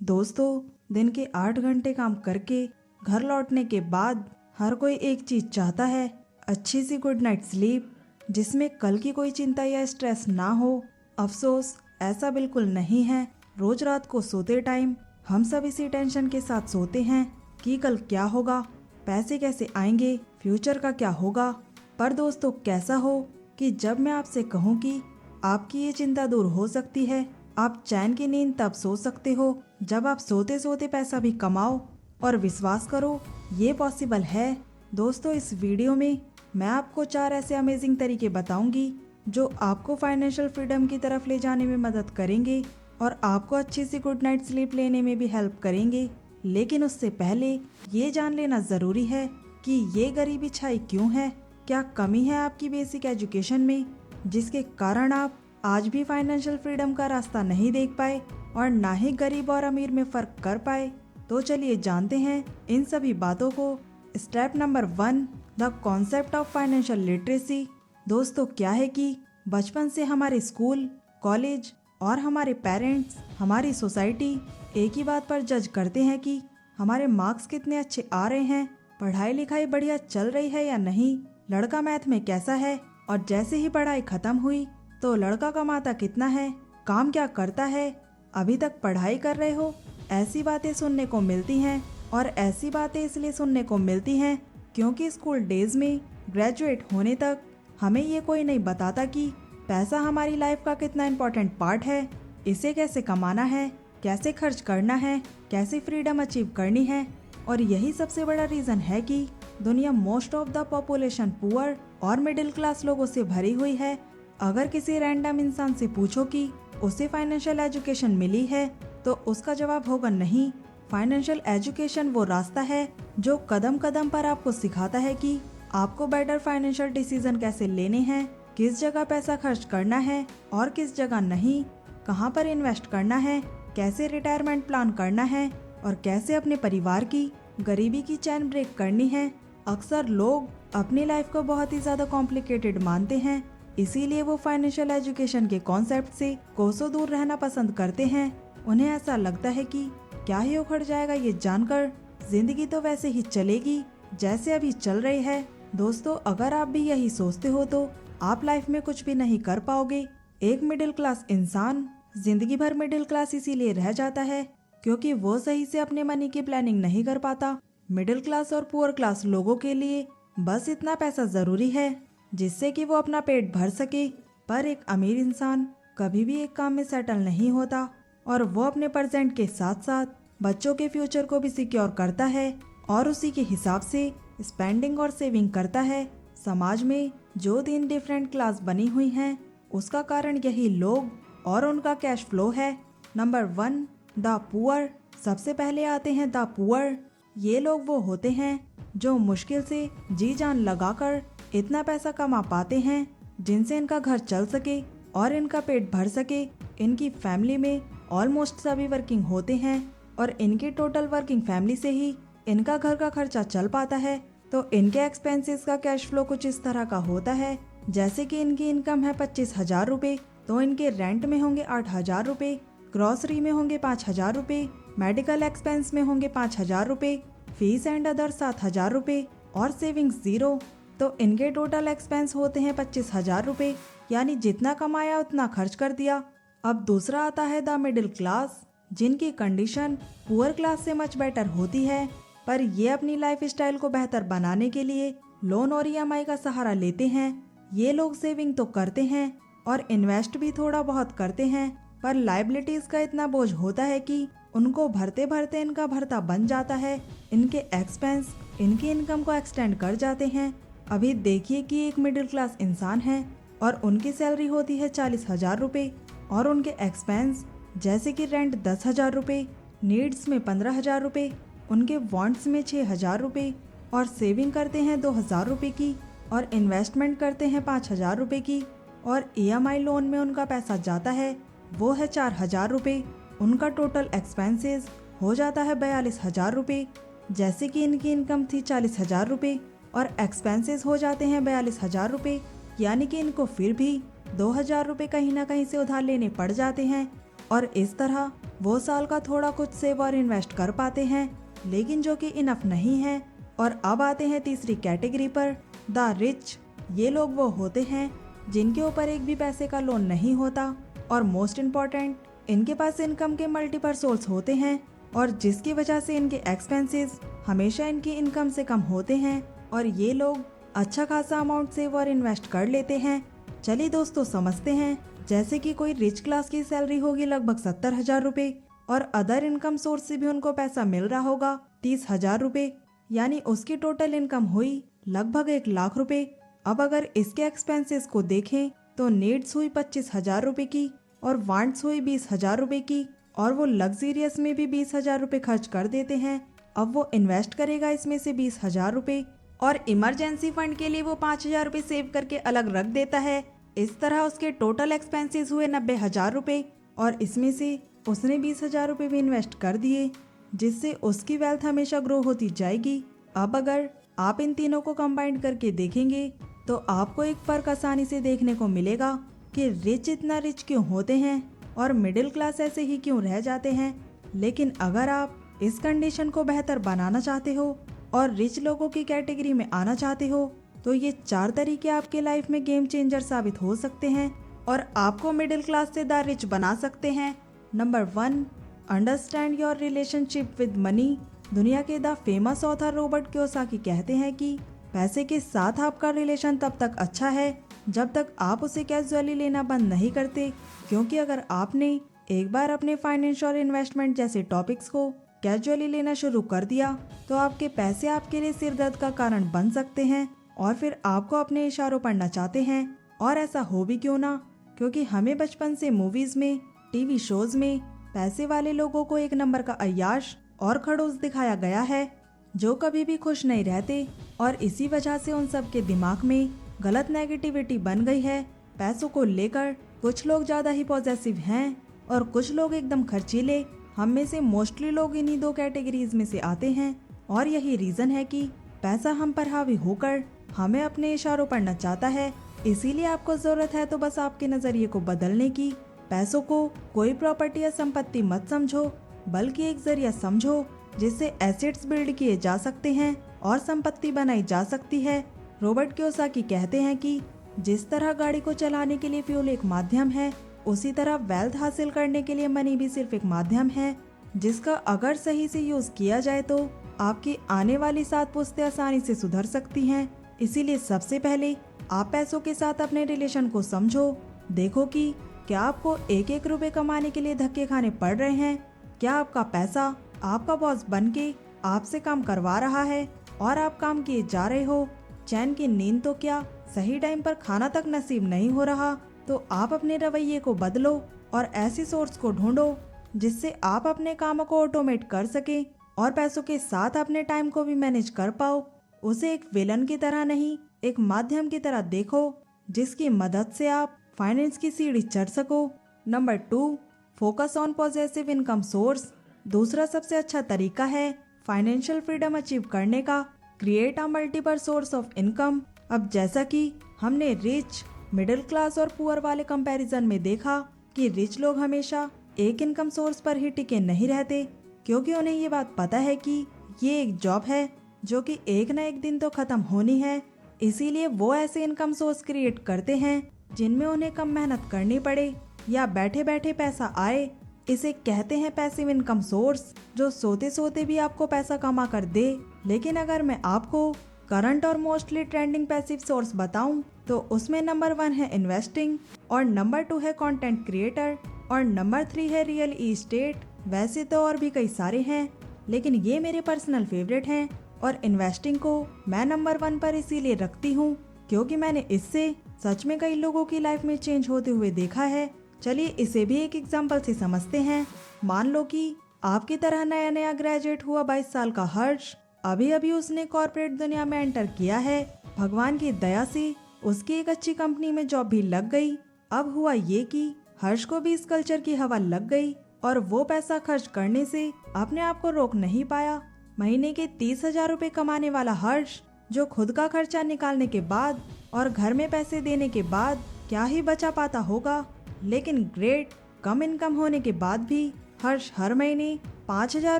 दोस्तों, दिन के 8 घंटे काम करके घर लौटने के बाद हर कोई एक चीज चाहता है, अच्छी सी गुड नाइट स्लीप जिसमें कल की कोई चिंता या स्ट्रेस ना हो। अफसोस, ऐसा बिल्कुल नहीं है। रोज रात को सोते टाइम हम सब इसी टेंशन के साथ सोते हैं कि कल क्या होगा, पैसे कैसे आएंगे, फ्यूचर का क्या होगा। पर दोस्तों, कैसा हो कि जब मैं आपसे कहूँ कि आपकी ये चिंता दूर हो सकती है। आप चैन की नींद तब सो सकते हो जब आप सोते सोते पैसा भी कमाओ, और विश्वास करो ये पॉसिबल है। दोस्तों, इस वीडियो में मैं आपको 4 ऐसे अमेजिंग तरीके बताऊंगी जो आपको फाइनेंशियल फ्रीडम की तरफ ले जाने में मदद करेंगे और आपको अच्छी सी गुड नाइट स्लीप लेने में भी हेल्प करेंगे। लेकिन उससे पहले ये जान लेना ज़रूरी है कि ये गरीबी छाई क्यों है। क्या कमी है आपकी बेसिक एजुकेशन में जिसके कारण आप आज भी फाइनेंशियल फ्रीडम का रास्ता नहीं देख पाए और ना ही गरीब और अमीर में फ़र्क कर पाए। तो चलिए जानते हैं इन सभी बातों को। Step number 1, the concept of financial literacy. दोस्तों, क्या है कि बचपन से हमारे स्कूल, कॉलेज और हमारे पेरेंट्स, हमारी सोसाइटी एक ही बात पर जज करते हैं कि हमारे मार्क्स कितने अच्छे आ रहे हैं, पढ़ाई लिखाई बढ़िया चल रही है या नहीं, लड़का मैथ में कैसा है, और जैसे ही पढ़ाई खत्म हुई तो लड़का कमाता कितना है, काम क्या करता है, अभी तक पढ़ाई कर रहे हो। ऐसी बातें सुनने को मिलती हैं, और ऐसी बातें इसलिए सुनने को मिलती हैं क्योंकि स्कूल डेज में ग्रेजुएट होने तक हमें ये कोई नहीं बताता कि पैसा हमारी लाइफ का कितना इम्पोर्टेंट पार्ट है, इसे कैसे कमाना है, कैसे खर्च करना है, कैसे फ्रीडम अचीव करनी है। और यही सबसे बड़ा रीज़न है कि दुनिया most of the population poor और मिडिल क्लास लोगों से भरी हुई है। अगर किसी रैंडम इंसान से पूछो कि उसे फाइनेंशियल एजुकेशन मिली है तो उसका जवाब होगा नहीं। फाइनेंशियल एजुकेशन वो रास्ता है जो कदम कदम पर आपको सिखाता है कि आपको बेटर फाइनेंशियल डिसीजन कैसे लेने हैं, किस जगह पैसा खर्च करना है और किस जगह नहीं, कहां पर इन्वेस्ट करना है, कैसे रिटायरमेंट प्लान करना है और कैसे अपने परिवार की गरीबी की चैन ब्रेक करनी है। अक्सर लोग अपनी लाइफ को बहुत ही ज़्यादा कॉम्प्लिकेटेड मानते हैं, इसीलिए वो फाइनेंशियल एजुकेशन के कॉन्सेप्ट से कोसों दूर रहना पसंद करते हैं। उन्हें ऐसा लगता है कि क्या ही उखड़ जाएगा ये जानकर, जिंदगी तो वैसे ही चलेगी जैसे अभी चल रही है। दोस्तों, अगर आप भी यही सोचते हो तो आप लाइफ में कुछ भी नहीं कर पाओगे। एक मिडिल क्लास इंसान जिंदगी भर मिडिल क्लास इसीलिए रह जाता है क्योंकि वो सही से अपने मनी की प्लानिंग नहीं कर पाता। मिडिल क्लास और पुअर क्लास लोगों के लिए बस इतना पैसा जरूरी है जिससे कि वो अपना पेट भर सके। पर एक अमीर इंसान कभी भी एक काम में सेटल नहीं होता और वो अपने प्रेजेंट के साथ साथ बच्चों के फ्यूचर को भी सिक्योर करता है और उसी के हिसाब से स्पेंडिंग और सेविंग करता है। समाज में जो 3 डिफरेंट क्लास बनी हुई हैं उसका कारण यही लोग और उनका कैश फ्लो है। Number 1, the poor. सबसे पहले आते हैं द पुअर। ये लोग वो होते हैं जो मुश्किल से जी जान लगाकर इतना पैसा कमा पाते हैं जिनसे इनका घर चल सके और इनका पेट भर सके। इनकी फैमिली में ऑलमोस्ट सभी वर्किंग होते हैं और इनकी टोटल वर्किंग फैमिली से ही इनका घर का खर्चा चल पाता है। तो इनके एक्सपेंसेस का कैश फ्लो कुछ इस तरह का होता है, जैसे कि इनकी इनकम है 25,000 रुपये, तो इनके रेंट में होंगे 8,000 रुपये, ग्रॉसरी में होंगे 5,000 रुपये, मेडिकल एक्सपेंस में होंगे 5,000 रुपये, फीस एंड अदर 7,000 रुपये और सेविंग्स 0। तो इनके टोटल एक्सपेंस होते हैं 25,000 रुपये, यानी जितना कमाया उतना खर्च कर दिया। अब दूसरा आता है द मिडिल क्लास, जिनकी कंडीशन पुअर क्लास से मच बेटर होती है, पर ये अपनी लाइफ स्टाइल को बेहतर बनाने के लिए लोन और ईएमआई का सहारा लेते हैं। ये लोग सेविंग तो करते हैं और इन्वेस्ट भी थोड़ा बहुत करते हैं, पर लाइबिलिटीज का इतना बोझ होता है कि उनको भरते भरते इनका भरता बन जाता है। इनके एक्सपेंस इनकी इनकम को एक्सटेंड कर जाते हैं। अभी देखिए कि एक मिडिल क्लास इंसान है और उनकी सैलरी होती है 40,000 रुपये और उनके एक्सपेंस जैसे कि रेंट 10,000 रुपये, नीड्स में 15,000 रुपये, उनके वांट्स में 6,000 रुपये और सेविंग करते हैं 2,000 रुपये की और इन्वेस्टमेंट करते हैं 5,000 रुपये की और ईएमआई लोन में उनका पैसा जाता है वो है 4,000 रुपये। उनका टोटल एक्सपेंसेस हो जाता है 42,000 रुपये, जैसे कि इनकी इनकम थी 40,000 रुपये और एक्सपेंसेस हो जाते हैं 42,000 रुपये, यानी कि इनको फिर भी 2,000 रुपये कहीं ना कहीं से उधार लेने पड़ जाते हैं। और इस तरह वो साल का थोड़ा कुछ सेव और इन्वेस्ट कर पाते हैं, लेकिन जो कि इनफ नहीं है। और अब आते हैं तीसरी कैटेगरी पर, द रिच। ये लोग वो होते हैं जिनके ऊपर एक भी पैसे का लोन नहीं होता और मोस्ट इम्पॉर्टेंट, इनके पास इनकम के मल्टीपल सोर्स होते हैं और जिसकी वजह से इनके एक्सपेंसेस हमेशा इनकी इनकम से कम होते हैं और ये लोग अच्छा खासा अमाउंट सेव और इन्वेस्ट कर लेते हैं। चलिए दोस्तों समझते हैं। जैसे कि कोई रिच क्लास की सैलरी होगी लगभग 70,000 रुपए और अदर इनकम सोर्स से भी उनको पैसा मिल रहा होगा 30,000 रुपए, यानी उसकी टोटल इनकम हुई लगभग 1,00,000 रुपए। अब अगर इसके एक्सपेंसेस को देखें तो नीड्स हुई 25,000 रुपए की और वांट्स हुई 20,000 रुपए की और वो लग्जरियस में भी 20,000 रुपए खर्च कर देते हैं। अब वो इन्वेस्ट करेगा इसमें से 20,000 रुपए और इमरजेंसी फंड के लिए वो 5,000 रुपए सेव करके अलग रख देता है। इस तरह उसके टोटल एक्सपेंसेस हुए 90,000 रुपए और इसमें से उसने 20,000 रुपए भी इन्वेस्ट कर दिए, जिससे उसकी वेल्थ हमेशा ग्रो होती जाएगी। अब अगर आप इन तीनों को कंबाइन करके देखेंगे तो आपको एक फर्क आसानी से देखने को मिलेगा कि रिच इतना रिच क्यों होते हैं और मिडिल क्लास ऐसे ही क्यों रह जाते हैं। लेकिन अगर आप इस कंडीशन को बेहतर बनाना चाहते हो और रिच लोगों की कैटेगरी में आना चाहते हो तो ये 4 तरीके आपके लाइफ में गेम चेंजर साबित हो सकते हैं और आपको मिडिल क्लास से द रिच बना सकते हैं। Number 1, understand your relationship with money. दुनिया के the famous author Robert Kiyosaki कहते हैं कि पैसे के साथ आपका रिलेशन तब तक अच्छा है जब तक आप उसे कैजुअली लेना बंद नहीं करते, क्योंकि अगर आपने एक बार अपने फाइनेंस और इन्वेस्टमेंट जैसे टॉपिक्स को कैजुअली लेना शुरू कर दिया तो आपके पैसे आपके लिए सिरदर्द का कारण बन सकते हैं और फिर आपको अपने इशारों पर नचाते हैं। और ऐसा हो भी क्यों ना, क्योंकि हमें बचपन से मूवीज में, टीवी शोज में पैसे वाले लोगों को एक नंबर का अय्याश और खड़ूस दिखाया गया है जो कभी भी खुश नहीं रहते और इसी वजह से उन सब के दिमाग में गलत नेगेटिविटी बन गई है। पैसों को लेकर कुछ लोग ज्यादा ही पॉजेसिव हैं और कुछ लोग एकदम खर्चीले। हम में से मोस्टली लोग इन्हीं 2 कैटेगरीज में से आते हैं और यही रीजन है कि पैसा हम पर हावी होकर हमें अपने इशारों पर नचाता है। इसीलिए आपको जरूरत है तो बस आपके नजरिए को बदलने की। पैसों को कोई प्रॉपर्टी या संपत्ति मत समझो, बल्कि एक जरिया समझो जिससे एसेट्स बिल्ड किए जा सकते हैं और संपत्ति बनाई जा सकती है। रॉबर्ट कियोसाकी कहते हैं कि जिस तरह गाड़ी को चलाने के लिए फ्यूल एक माध्यम है, उसी तरह वेल्थ हासिल करने के लिए मनी भी सिर्फ एक माध्यम है जिसका अगर सही से यूज किया जाए तो आपकी आने वाली 7 पुश्तें आसानी से सुधर सकती हैं। इसीलिए सबसे पहले आप पैसों के साथ अपने रिलेशन को समझो। देखो कि क्या आपको एक एक रुपए कमाने के लिए धक्के खाने पड़ रहे हैं, क्या आपका पैसा आपका बॉस बन के आपसे काम करवा रहा है और आप काम किए जा रहे हो। चैन की नींद तो क्या, सही टाइम पर खाना तक नसीब नहीं हो रहा, तो आप अपने रवैये को बदलो और ऐसी सोर्स को ढूंढो जिससे आप अपने कामों को ऑटोमेट कर सके और पैसों के साथ अपने टाइम को भी मैनेज कर पाओ। उसे एक विलन की तरह नहीं, एक माध्यम की तरह देखो जिसकी मदद से आप फाइनेंस की सीढ़ी चढ़ सको। Number 2, focus on positive income source. दूसरा सबसे अच्छा तरीका है फाइनेंशियल फ्रीडम अचीव करने का, create a multiple source of income. अब जैसा कि हमने रिच, मिडिल क्लास और पुअर वाले कंपैरिजन में देखा कि रिच लोग हमेशा एक इनकम सोर्स पर ही टिके नहीं रहते, क्योंकि उन्हें ये बात पता है कि ये एक जॉब है जो कि एक न एक दिन तो खत्म होनी है। इसीलिए वो ऐसे इनकम सोर्स क्रिएट करते हैं जिनमें उन्हें कम मेहनत करनी पड़े या बैठे बैठे पैसा आए। इसे कहते हैं पैसिव इनकम सोर्स, जो सोते सोते भी आपको पैसा कमा कर दे। लेकिन अगर मैं आपको करंट और मोस्टली ट्रेंडिंग पैसिव सोर्स बताऊं तो उसमें नंबर 1 है इन्वेस्टिंग और नंबर 2 है कंटेंट क्रिएटर और नंबर 3 है रियल एस्टेट। वैसे तो और भी कई सारे हैं, लेकिन ये मेरे पर्सनल फेवरेट हैं और इन्वेस्टिंग को मैं नंबर 1 पर इसीलिए रखती हूँ क्योंकि मैंने इससे सच में कई लोगों की लाइफ में चेंज होते हुए देखा है। चलिए इसे भी एक एग्जाम्पल से समझते हैं। मान लो कि आपकी तरह नया नया ग्रेजुएट हुआ 22 साल का हर्ष, अभी अभी उसने कॉर्पोरेट दुनिया में एंटर किया है। भगवान की दया से उसकी एक अच्छी कंपनी में जॉब भी लग गई। अब हुआ ये कि हर्ष को भी इस कल्चर की हवा लग गई और वो पैसा खर्च करने से अपने आप को रोक नहीं पाया। महीने के 30,000 रुपए कमाने वाला हर्ष, जो खुद का खर्चा निकालने के बाद और घर में पैसे देने के बाद क्या ही बचा पाता होगा। लेकिन ग्रेट कम इनकम होने के बाद भी हर्ष हर महीने 5,000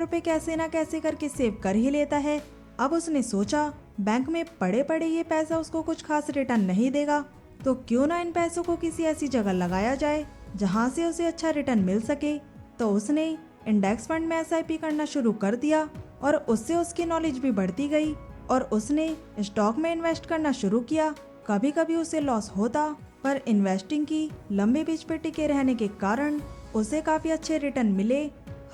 रुपए कैसे ना कैसे करके सेव कर ही लेता है। अब उसने सोचा बैंक में पड़े पड़े ये पैसा उसको कुछ खास रिटर्न नहीं देगा, तो क्यों ना इन पैसों को किसी ऐसी जगह लगाया जाए जहां से उसे अच्छा रिटर्न मिल सके। तो उसने इंडेक्स फंड में SIP करना शुरू कर दिया और उससे उसकी नॉलेज भी बढ़ती गई और उसने स्टॉक में इन्वेस्ट करना शुरू किया। कभी कभी उसे लॉस होता, पर इन्वेस्टिंग की लंबी पिच पे टिके रहने के कारण उसे काफी अच्छे रिटर्न मिले।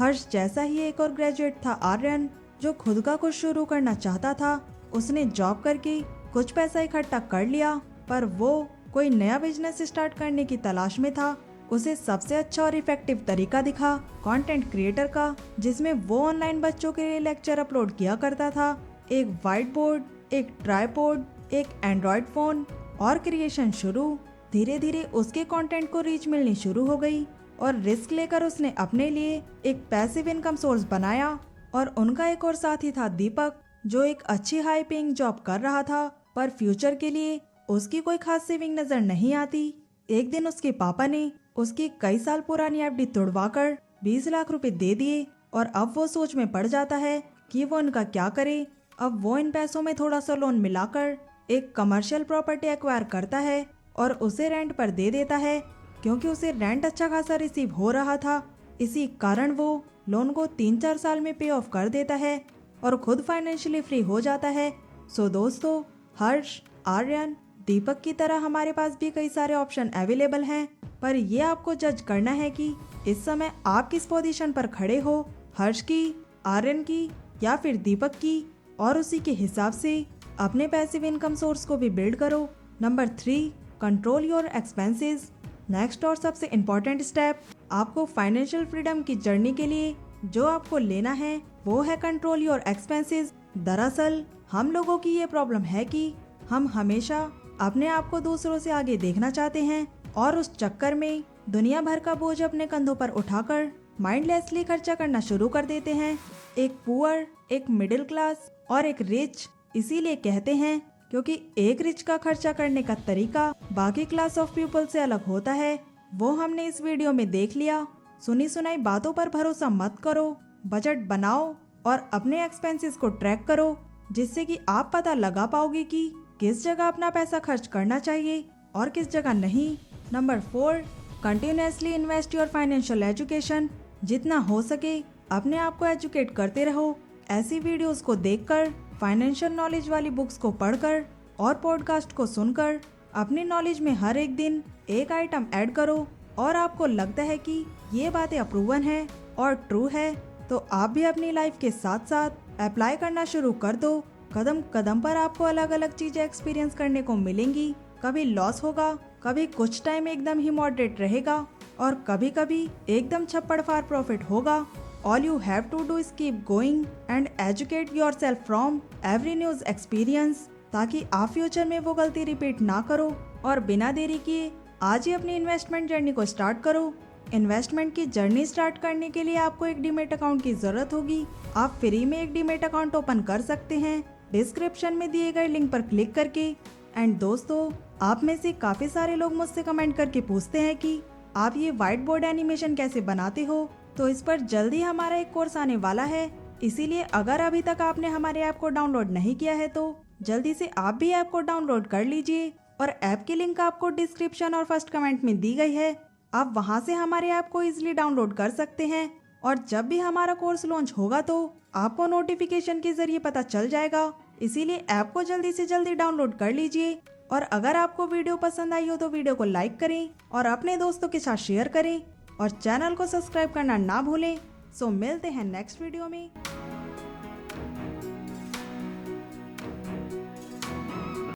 हर्ष जैसा ही एक और ग्रेजुएट था आर्यन, जो खुद का कुछ शुरू करना चाहता था। उसने जॉब करके कुछ पैसा इकट्ठा कर लिया, पर वो कोई नया बिजनेस स्टार्ट करने की तलाश में था। उसे सबसे अच्छा और इफेक्टिव तरीका दिखा कंटेंट क्रिएटर का, जिसमें वो ऑनलाइन बच्चों के लिए लेक्चर अपलोड किया करता था। एक व्हाइट बोर्ड, एक ट्राइपॉड, एक एंड्रॉयड फोन और क्रिएशन शुरू। धीरे धीरे उसके कंटेंट को रीच मिलनी शुरू हो गई और रिस्क लेकर उसने अपने लिए एक पैसिव इनकम सोर्स बनाया। और उनका एक और साथी था दीपक, जो एक अच्छी हाई पेइंग जॉब कर रहा था, पर फ्यूचर के लिए उसकी कोई खास सेविंग नजर नहीं आती। एक दिन उसके पापा ने उसकी कई साल पुरानी FD तुड़वाकर 20 लाख रुपए दे दिए और अब वो सोच में पड़ जाता है कि वो उनका क्या करे। अब वो इन पैसों में थोड़ा सा लोन मिलाकर एक कमर्शियल प्रॉपर्टी एक्वायर करता है और उसे रेंट पर दे देता है, क्योंकि उसे रेंट अच्छा खासा रिसीव हो रहा था। इसी कारण वो लोन को 3-4 साल में पे ऑफ कर देता है और खुद फाइनेंशियली फ्री हो जाता है। सो दोस्तों, हर्ष, आर्यन, दीपक की तरह हमारे पास भी कई सारे ऑप्शन अवेलेबल हैं, पर ये आपको जज करना है कि इस समय आप किस पोजीशन पर खड़े हो, हर्ष की, आर्यन की या फिर दीपक की, और उसी के हिसाब से अपने पैसिव इनकम सोर्स को भी बिल्ड करो। Number 3, control your expenses. Next और सबसे इम्पोर्टेंट स्टेप आपको फाइनेंशियल फ्रीडम की जर्नी के लिए जो आपको लेना है वो है कंट्रोल योर एक्सपेंसेस। दरअसल हम लोगों की ये प्रॉब्लम है कि हम हमेशा अपने आप को दूसरों से आगे देखना चाहते हैं और उस चक्कर में दुनिया भर का बोझ अपने कंधों पर उठाकर माइंडलेसली खर्चा करना शुरू कर देते हैं। एक पुअर, एक मिडिल क्लास और एक रिच इसीलिए कहते हैं क्योंकि एक रिच का खर्चा करने का तरीका बाकी क्लास ऑफ पीपल से अलग होता है। वो हमने इस वीडियो में देख लिया। सुनी सुनाई बातों पर भरोसा मत करो, बजट बनाओ और अपने एक्सपेंसेस को ट्रैक करो, जिससे कि आप पता लगा पाओगे कि किस जगह अपना पैसा खर्च करना चाहिए और किस जगह नहीं। Number 4, continuously invest your financial education. जितना हो सके अपने आप को एजुकेट करते रहो। ऐसी वीडियोस को देखकर, फाइनेंशियल नॉलेज वाली बुक्स को पढ़कर और पॉडकास्ट को सुनकर अपनी नॉलेज में हर एक दिन एक आइटम ऐड करो और आपको लगता है कि ये बातें अप्रूवन है और ट्रू है, तो आप भी अपनी लाइफ के साथ साथ अप्लाई करना शुरू कर दो। कदम कदम पर आपको अलग अलग चीजें एक्सपीरियंस करने को मिलेंगी। कभी लॉस होगा, कभी कुछ टाइम एकदम ही मॉडरेट रहेगा और कभी कभी एकदम छप्पड़ फार प्रॉफिट होगा। All you have to do is keep going and educate yourself from every news experience, ताकि आप फ्यूचर में वो गलती रिपीट ना करो। और बिना देरी किए आज ही अपनी इन्वेस्टमेंट जर्नी को स्टार्ट करो। इन्वेस्टमेंट की जर्नी स्टार्ट करने के लिए आपको एक डीमेट अकाउंट की जरूरत होगी। आप फ्री में एक डीमेट अकाउंट ओपन कर सकते हैं डिस्क्रिप्शन में दिए गए लिंक पर क्लिक करके। एंड दोस्तों, आप में से काफी सारे लोग मुझसे कमेंट करके पूछते हैं कि आप ये व्हाइट बोर्ड एनिमेशन कैसे बनाते हो, तो इस पर जल्दी हमारा एक कोर्स आने वाला है। इसीलिए अगर अभी तक आपने हमारे ऐप को डाउनलोड नहीं किया है तो जल्दी से आप भी ऐप को डाउनलोड कर लीजिए और ऐप की लिंक आपको डिस्क्रिप्शन और फर्स्ट कमेंट में दी गई है। आप वहां से हमारे ऐप को इजीली डाउनलोड कर सकते हैं और जब भी हमारा कोर्स लॉन्च होगा तो आपको नोटिफिकेशन के जरिए पता चल जाएगा। इसीलिए ऐप को जल्दी से जल्दी डाउनलोड कर लीजिए। और अगर आपको वीडियो पसंद आई हो तो वीडियो को लाइक करें और अपने दोस्तों के साथ शेयर करें और चैनल को सब्सक्राइब करना ना भूलें। सो मिलते हैं नेक्स्ट वीडियो में।